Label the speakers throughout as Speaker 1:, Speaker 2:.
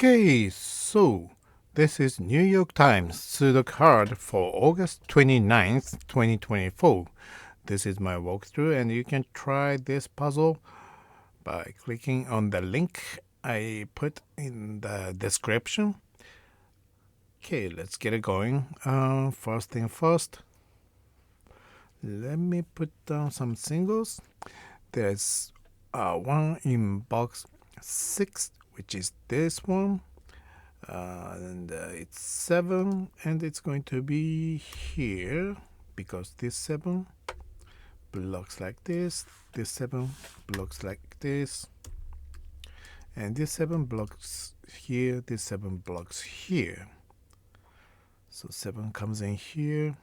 Speaker 1: Okay, so this is New York Times Sudoku card for August 29th, 2024. This is my walkthrough, and you can try this puzzle by clicking on the link I put in the description. Okay, let's get it going. First thing first, let me put down some singles. There's one in box 6, which is this one. And it's 7, and it's going to be here because this 7 blocks like this 7 blocks like this, and this 7 blocks here, this 7 blocks here. So 7 comes in here,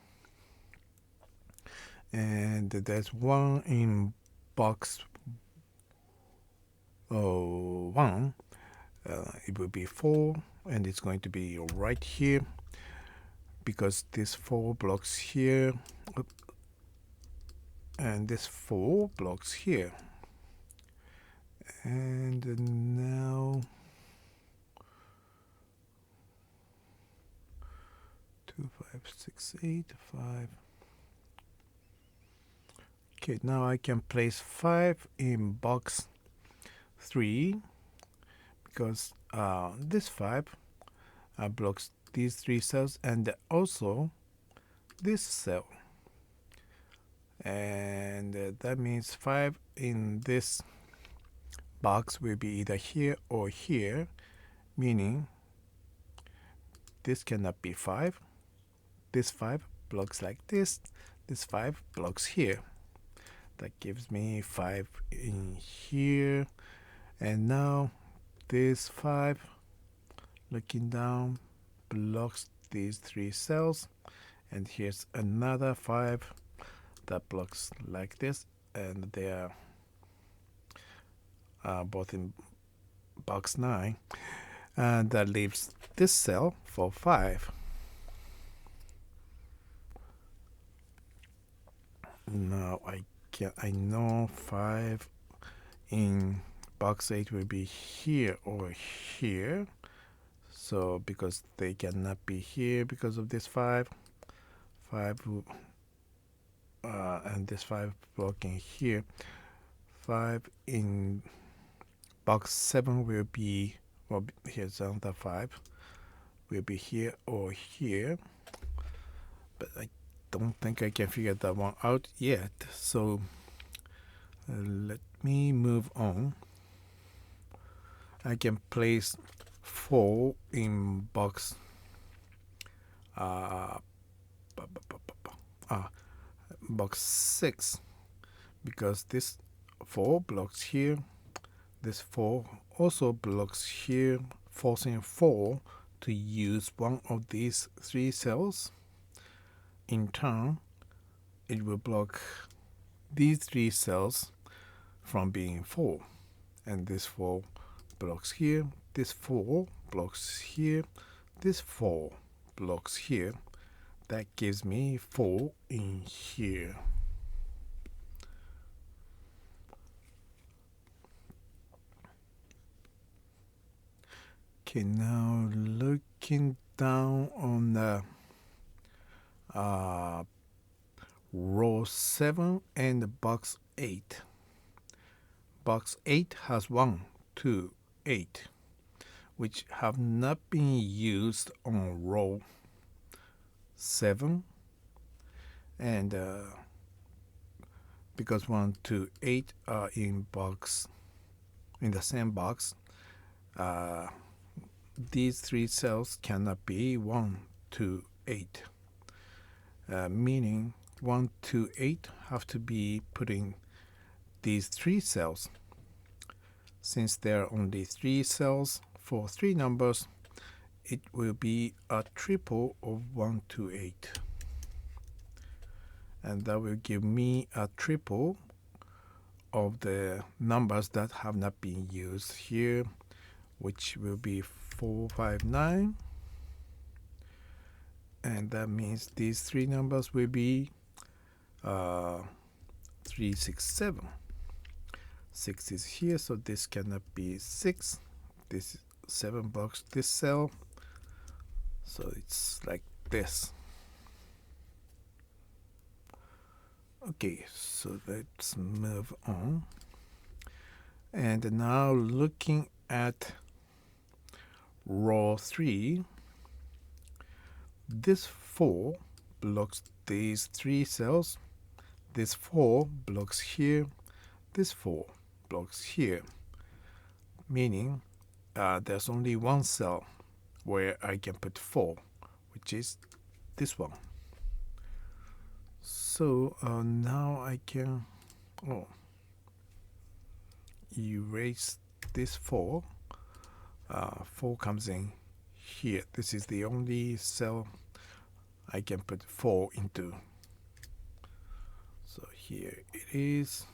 Speaker 1: and there's one in box 1. It will be 4, and it's going to be right here because this 4 blocks here, and this 4 blocks here. And now 2, 5, 6, 8, 5. Okay, now I can place 5 in box 3 because this 5 blocks these 3 cells and also this cell, and that means 5 in this box will be either here or here, meaning this cannot be 5. This 5 blocks like this 5 blocks here. That gives me 5 in here, and now this 5 looking down blocks these 3 cells, and here's another 5 that blocks like this, and they are both in box 9, and that leaves this cell for 5. Now I know 5 in box 8 will be here or here. So because they cannot be here because of this 5, and this 5 blocking here, 5 in box 7 will be, well, here's another 5, will be here or here, but I don't think I can figure that one out yet. So let me move on. I can place 4 in box box 6 because this 4 blocks here, this 4 also blocks here, forcing 4 to use one of these 3 cells. In turn, it will block these 3 cells from being 4, and this 4 blocks here, this 4 blocks here, this 4 blocks here. That gives me 4 in here. Okay, now looking down on the row 7 and box 8. Box 8 has 1, 2, 8, which have not been used on row 7, and because 1, 2, 8 are in the same box, these 3 cells cannot be 1, 2, 8, meaning 1, 2, 8 have to be putting these 3 cells. Since there are only 3 cells for 3 numbers, it will be a triple of 1, 2, 8. And that will give me a triple of the numbers that have not been used here, which will be 4, 5, 9. And that means these 3 numbers will be 3, 6, 7. 6 is here, so this cannot be 6. 7 blocks this cell, so it's like this. Okay, so let's move on. And now looking at row 3, this 4 blocks these 3 cells, this 4 blocks here, this 4 blocks here, meaning there's only one cell where I can put 4, which is this one. So now I can erase this 4. 4 comes in here. This is the only cell I can put 4 into. So here it is.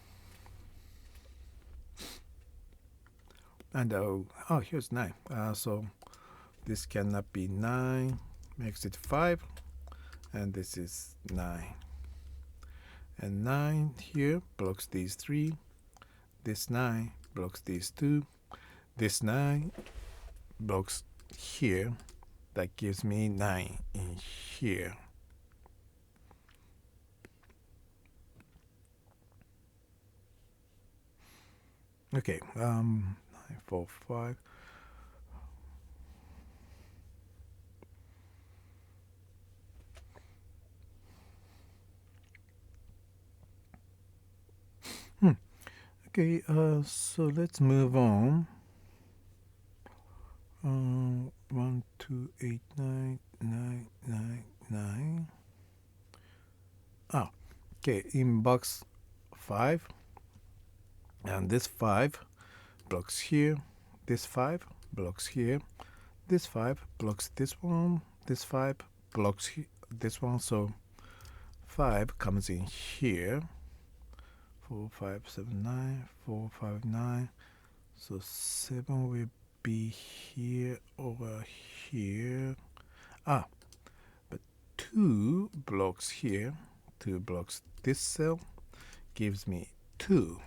Speaker 1: And here's 9. So this cannot be 9, makes it 5, and this is 9. And 9 here blocks these 3. This 9 blocks these 2. This 9 blocks here. That gives me 9 in here. Okay, 9, 4, 5. Okay, so let's move on. 1, 2, 8, 9, 9, 9, 9. Okay, in box 5, and this 5 blocks here, this 5 blocks here, this 5 blocks this one, this 5 blocks this one, so 5 comes in here. 4, 5, 7, 9, 4, 5, 9. So 7 will be here over here. But 2 blocks here, 2 blocks this cell, gives me 2.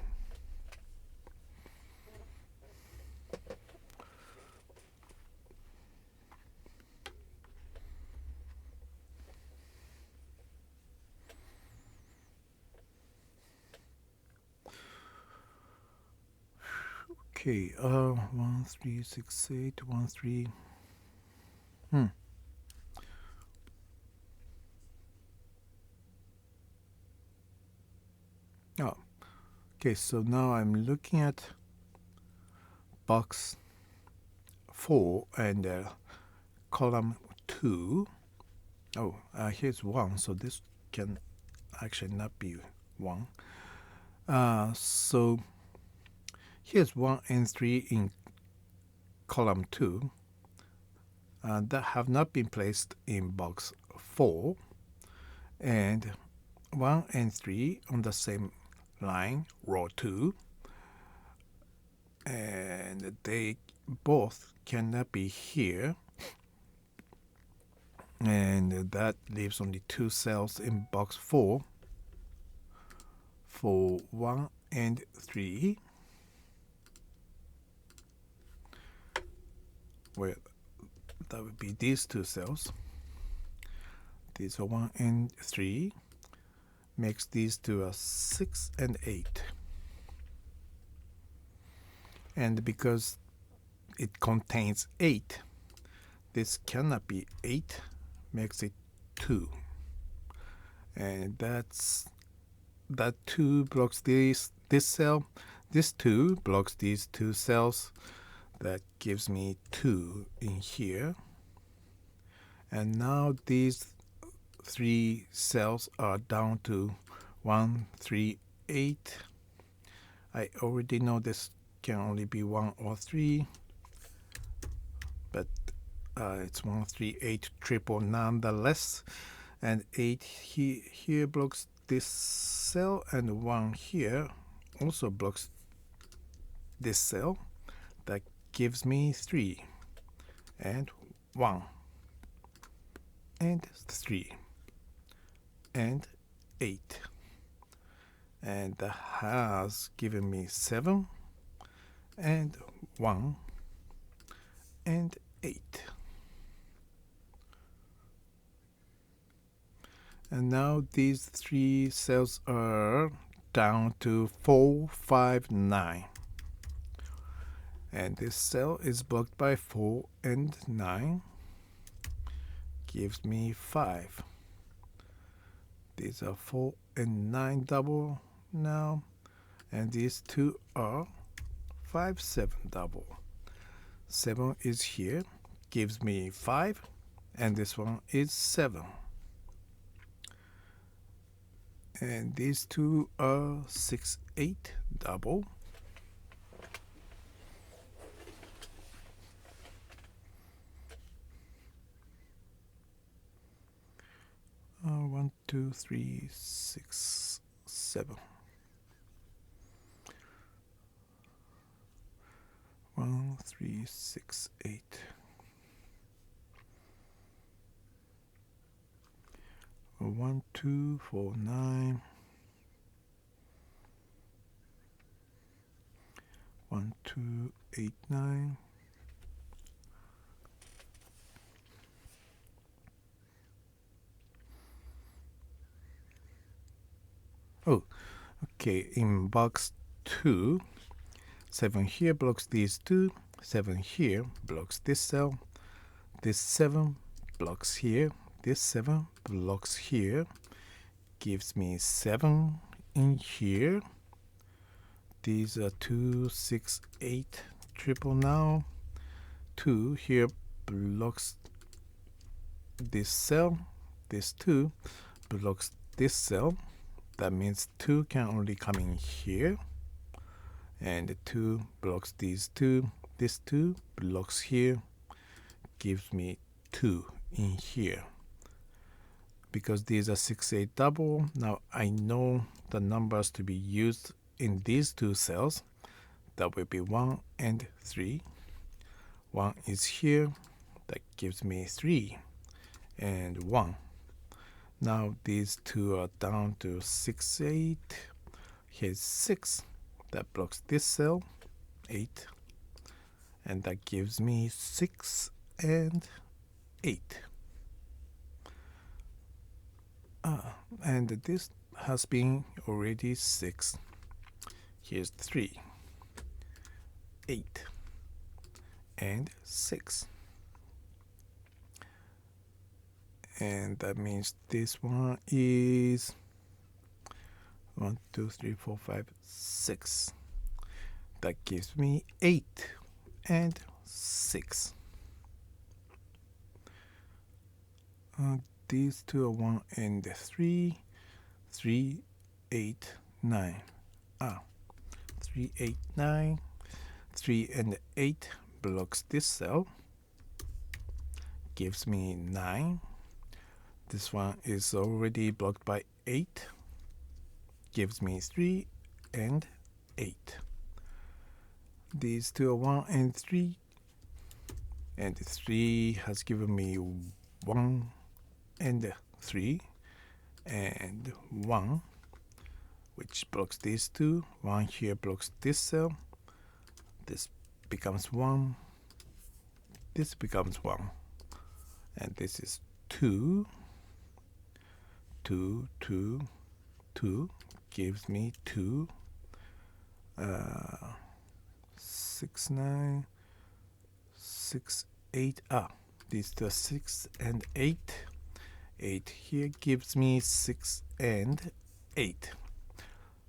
Speaker 1: Okay, 1, 3, 6, 8, 1, 3. Okay, so now I'm looking at box 4 and column 2. Here's 1, so this can actually not be 1. So here's 1 and 3 in column 2 that have not been placed in box 4, and 1 and 3 on the same line, row 2, and they both cannot be here, and that leaves only 2 cells in box 4 for 1 and 3. Well, that would be these 2 cells. These are 1 and 3. Makes these 2 a 6 and 8. And because it contains 8, this cannot be 8, makes it 2. And that 2 blocks this cell. This 2 blocks these 2 cells. That gives me 2 in here. And now these 3 cells are down to 1, 3, 8. I already know this can only be 1 or 3, but it's 1, 3, 8 triple nonetheless. And 8 here blocks this cell, and 1 here also blocks this cell. That gives me 3 and 1 and 3 and 8, and that has given me 7 and 1 and 8. And now these 3 cells are down to 4, 5, 9. And this cell is blocked by 4 and 9. Gives me 5. These are 4 and 9 double now. And these 2 are 5, 7 double. 7 is here. Gives me 5. And this one is 7. And these 2 are 6, 8 double. 1, 2, 3, 6, 7. 1, 3, 6, 8. 1, 2, 4, 9. 1, 2, 8, 9. Oh, okay, in box 2, 7 here blocks these 2, 7 here blocks this cell, this 7 blocks here, this 7 blocks here, gives me 7 in here. These are 2, 6, 8, triple now. 2 here blocks this cell, this 2 blocks this cell. That means 2 can only come in here. And 2 blocks these 2. This 2 blocks here. Gives me 2 in here. Because these are 6, 8 double, now I know the numbers to be used in these 2 cells. That will be 1 and 3. 1 is here. That gives me 3 and 1. Now these 2 are down to 6, 8. Here's 6. That blocks this cell, 8. And that gives me 6 and 8. And this has been already 6. Here's 3, 8, and 6. And that means this one is 1, 2, 3, 4, 5, 6. That gives me 8 and 6. These 2 are 1 and 3. 3, 8, 9. 3, 8, 9. 3 and 8 blocks this cell. Gives me 9. This one is already blocked by 8. Gives me 3 and 8. These 2 are 1 and 3. And 3 has given me 1 and 3. And 1, which blocks these 2. 1 here blocks this cell. This becomes 1. This becomes 1. And this is 2. 2, 2, 2 gives me 2. 6, 9, 6, 8. These are 6 and 8. 8 here gives me 6 and 8.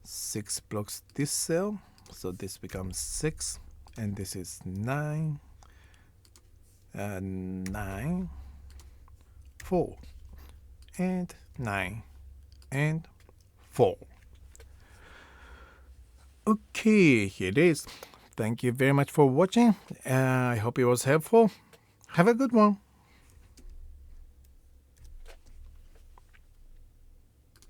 Speaker 1: 6 blocks this cell, so this becomes 6, and this is 9. 9, 4, and 9, and 4. Okay, here it is. Thank you very much for watching. I hope it was helpful. Have a good one.